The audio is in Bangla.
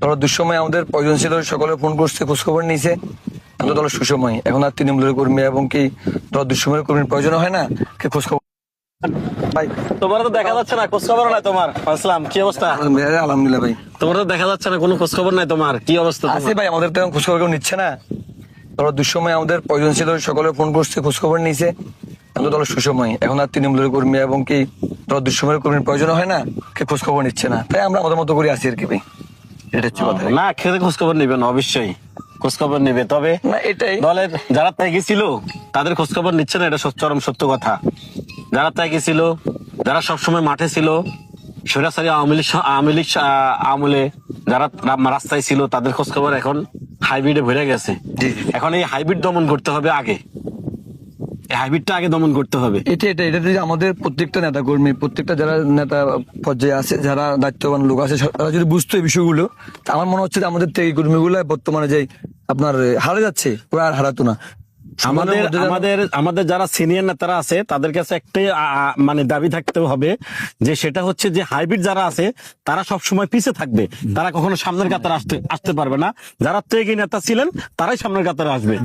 ধরো দুঃসময় আমাদের প্রয়োজন ছিল, সকলে ফোন করছে, খোঁজখবর নিয়েছে। আমাদের দলের সুসময়, এখন আর তৃণমূলের কর্মী এবং কি ধরো দুঃসময়ের কর্মীর প্রয়োজন হয় না, কে খোঁজখবর। ভাই তোমার তো দেখা যাচ্ছে না, খোঁজ খবর নাই তোমার। আসসালাম, কি অবস্থা? আলহামদুলিল্লাহ ভাই। তোমার তো দেখা যাচ্ছে না, কোনো খোঁজ খবর নাই তোমার, কি অবস্থা আছে ভাই, আমাদের তো এখন খোঁজখবর কেউ নিচ্ছে না। ধরো দুঃসময় আমাদের প্রয়োজন ছিল, সকলে ফোন করছে, খোঁজখবর নিয়েছে। আমাদের দলের সুসময়, এখন আর তৃণমূলের কর্মী এবং কি ধরো দুঃসময়ের কর্মীর প্রয়োজন হয় না, কে খোঁজখবর নিচ্ছে না, তাই আমরা আমাদের মতো করে আছি আর কি ভাই। এটা হচ্ছে কথা। না, খেতে খোঁজ খবর নিবে না, অবশ্যই খোঁজ খবর নিবে, তবে না এটাই দলের যারা ত্যাগী ছিল তাদের খোঁজ খবর নিচ্ছে না, এটা চরম সত্য কথা। যারা ত্যাগী ছিল, যারা সবসময় মাঠে ছিল, সরাসরি আওয়ামী লীগ আমলে যারা রাস্তায় ছিল, তাদের খোঁজ খবর এখন হাইব্রিডে ভরে গেছে। জি, জি। এখন এই হাইব্রিড দমন করতে হবে আগে, এই হাইব্রিডটা আগে দমন করতে হবে। এটা যদি আমাদের প্রত্যেকটা নেতা কর্মী, প্রত্যেকটা যারা নেতা পর্যায়ে আছে, যারা দায়িত্ববান লোক আছে, তারা যদি বুঝতো এই বিষয়গুলো, তা আমার মনে হচ্ছে যে আমাদের ত্যাগী কর্মীগুলো বর্তমানে যে আপনার হারা যাচ্ছে, ওরা আর হারাতো না। আমাদের আমাদের আমাদের যারা সিনিয়র নেতারা আছে তাদের কাছে একটাই মানে দাবি থাকতে হবে, যে সেটা হচ্ছে যে হাইব্রিড যারা আছে তারা সব সময় পিছিয়ে থাকবে, তারা কখনো সামনের কাতারে আসতে পারবে না। যারা ত্যাগী নেতা ছিলেন তারাই সামনের কাতারে আসবে।